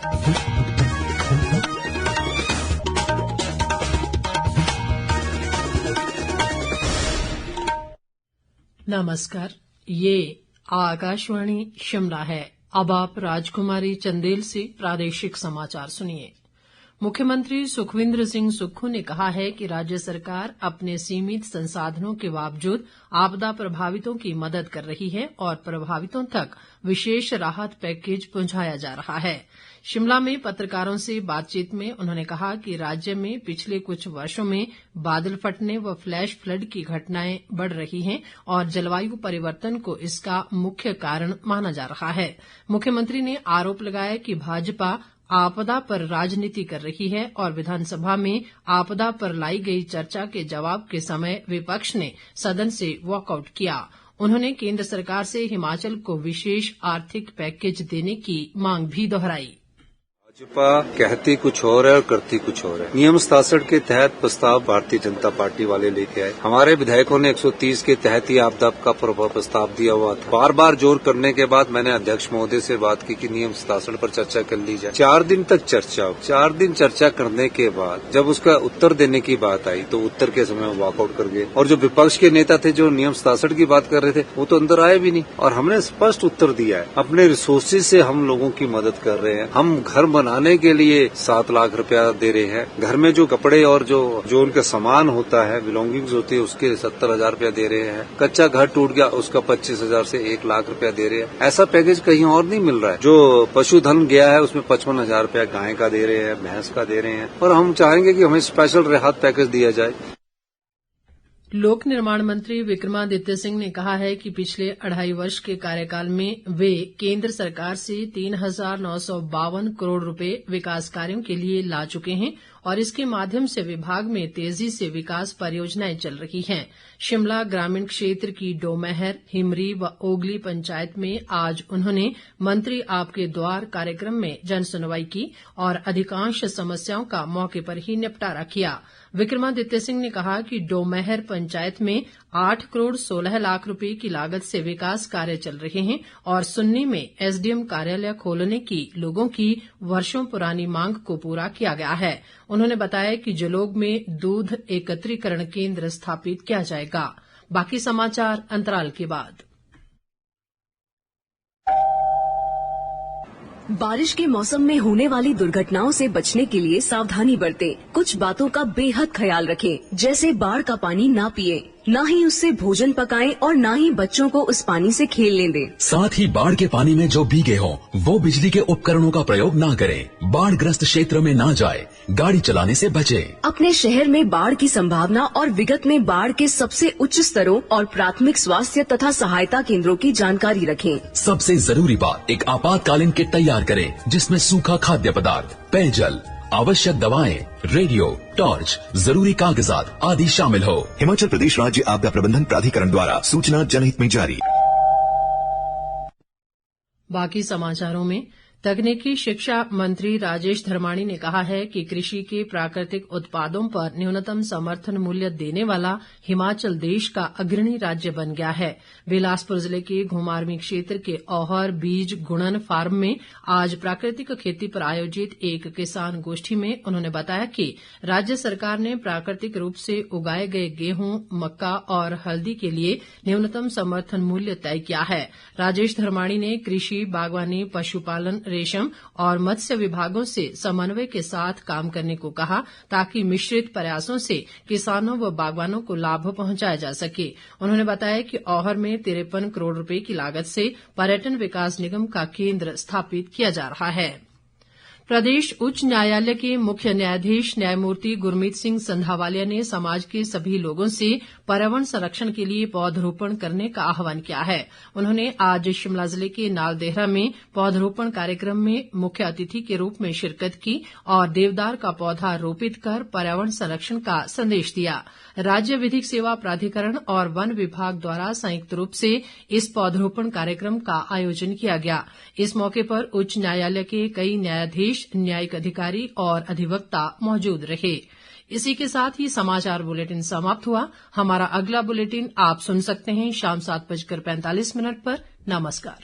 नमस्कार, ये आकाशवाणी शिमला है। अब आप राजकुमारी चंदेल से प्रादेशिक समाचार सुनिए। मुख्यमंत्री सुखविंदर सिंह सुक्खू ने कहा है कि राज्य सरकार अपने सीमित संसाधनों के बावजूद आपदा प्रभावितों की मदद कर रही है और प्रभावितों तक विशेष राहत पैकेज पहुंचाया जा रहा है। शिमला में पत्रकारों से बातचीत में उन्होंने कहा कि राज्य में पिछले कुछ वर्षों में बादल फटने व फ्लैश फ्लड की घटनाएं बढ़ रही हैं और जलवायु परिवर्तन को इसका मुख्य कारण माना जा रहा है। मुख्यमंत्री ने आरोप लगाया कि भाजपा आपदा पर राजनीति कर रही है और विधानसभा में आपदा पर लाई गई चर्चा के जवाब के समय विपक्ष ने सदन से वॉकआउट किया। उन्होंने केंद्र सरकार से हिमाचल को विशेष आर्थिक पैकेज देने की मांग भी दोहराई। भाजपा कहती कुछ और है और करती कुछ और है। नियम 67 के तहत प्रस्ताव भारतीय जनता पार्टी वाले लेके आए। हमारे विधायकों ने 130 के तहत ही आपदा का प्रस्ताव दिया हुआ था। बार बार जोर करने के बाद मैंने अध्यक्ष महोदय से बात की कि नियम 67 पर चर्चा कर ली जाए। 4 दिन तक चर्चा 4 दिन चर्चा करने के बाद जब उसका उत्तर देने की बात आई तो उत्तर के समय वॉकआउट कर गए और जो विपक्ष के नेता थे जो नियम 67 की बात कर रहे थे वो तो अंदर आए भी नहीं। और हमने स्पष्ट उत्तर दिया है, अपने रिसोर्सेज से हम लोगों की मदद कर रहे हैं। हम घर बनाने के लिए 7 लाख रुपया दे रहे हैं। घर में जो कपड़े और जो उनका सामान होता है, बिलोंगिंग्स होती है, उसके 70,000 रुपया दे रहे हैं। कच्चा घर टूट गया उसका 25,000 से 1 लाख रुपया दे रहे हैं। ऐसा पैकेज कहीं और नहीं मिल रहा है। जो पशुधन गया है उसमें 55,000 रुपया गाय का दे रहे हैं, भैंस का दे रहे हैं और हम चाहेंगे कि हमें स्पेशल राहत पैकेज दिया जाए। लोक निर्माण मंत्री विक्रमादित्य सिंह ने कहा है कि पिछले 2.5 वर्ष के कार्यकाल में वे केंद्र सरकार से 3,952 करोड़ रुपए विकास कार्यों के लिए ला चुके हैं और इसके माध्यम से विभाग में तेजी से विकास परियोजनाएं चल रही हैं। शिमला ग्रामीण क्षेत्र की डोमहर, हिमरी व ओगली पंचायत में आज उन्होंने मंत्री आपके द्वार कार्यक्रम में जनसुनवाई की और अधिकांश समस्याओं का मौके पर ही निपटारा किया। विक्रमादित्य सिंह ने कहा कि डोमहर पंचायत में 8 करोड़ 16 लाख रुपए की लागत से विकास कार्य चल रहे हैं और सुन्नी में एसडीएम कार्यालय खोलने की लोगों की वर्षों पुरानी मांग को पूरा किया गया है। उन्होंने बताया कि जलोग में दूध एकत्रीकरण केंद्र स्थापित किया जाएगा। बाकी समाचार अंतराल के बाद। बारिश के मौसम में होने वाली दुर्घटनाओं से बचने के लिए सावधानी बरतें। कुछ बातों का बेहद ख्याल रखें, जैसे बाढ़ का पानी ना पिएं, न ही उससे भोजन पकाएं और न ही बच्चों को उस पानी से खेलने दें। साथ ही बाढ़ के पानी में जो भीगे हों वो बिजली के उपकरणों का प्रयोग ना करें। बाढ़ ग्रस्त क्षेत्र में ना जाए, गाड़ी चलाने से बचें। अपने शहर में बाढ़ की संभावना और विगत में बाढ़ के सबसे उच्च स्तरों और प्राथमिक स्वास्थ्य तथा सहायता केंद्रों की जानकारी रखें। सबसे जरूरी बात, एक आपातकालीन किट तैयार करें जिसमें सूखा खाद्य पदार्थ, पेयजल, आवश्यक दवाएं, रेडियो, टॉर्च, जरूरी कागजात आदि शामिल हो। हिमाचल प्रदेश राज्य आपदा प्रबंधन प्राधिकरण द्वारा सूचना जनहित में जारी। बाकी समाचारों में तकनीकी शिक्षा मंत्री राजेश धर्माणी ने कहा है कि कृषि के प्राकृतिक उत्पादों पर न्यूनतम समर्थन मूल्य देने वाला हिमाचल देश का अग्रणी राज्य बन गया है। बिलासपुर जिले के घुमारवीं क्षेत्र के औहर बीज गुणन फार्म में आज प्राकृतिक खेती पर आयोजित एक किसान गोष्ठी में उन्होंने बताया कि राज्य सरकार ने प्राकृतिक रूप से उगाए गए गेहूं, मक्का और हल्दी के लिए न्यूनतम समर्थन मूल्य तय किया है। राजेश धर्माणी ने कृषि, बागवानी, पशुपालन, रेशम और मत्स्य विभागों से समन्वय के साथ काम करने को कहा ताकि मिश्रित प्रयासों से किसानों व बागवानों को लाभ पहुंचाया जा सके। उन्होंने बताया कि औहर में 53 करोड़ रुपए की लागत से पर्यटन विकास निगम का केंद्र स्थापित किया जा रहा है। प्रदेश उच्च न्यायालय के मुख्य न्यायाधीश न्यायमूर्ति गुरमीत सिंह संधावालिया ने समाज के सभी लोगों से पर्यावरण संरक्षण के लिए पौधरोपण करने का आह्वान किया है। उन्होंने आज शिमला जिले के नालदेहरा में पौधरोपण कार्यक्रम में मुख्य अतिथि के रूप में शिरकत की और देवदार का पौधा रोपित कर पर्यावरण संरक्षण का संदेश दिया। राज्य विधिक सेवा प्राधिकरण और वन विभाग द्वारा संयुक्त रूप से इस पौधरोपण कार्यक्रम का आयोजन किया गया। इस मौके पर उच्च न्यायालय के कई न्यायाधीश, न्यायिक अधिकारी और अधिवक्ता मौजूद रहे। इसी के साथ ही समाचार बुलेटिन समाप्त हुआ। हमारा अगला बुलेटिन आप सुन सकते हैं शाम 7:45 पर। नमस्कार।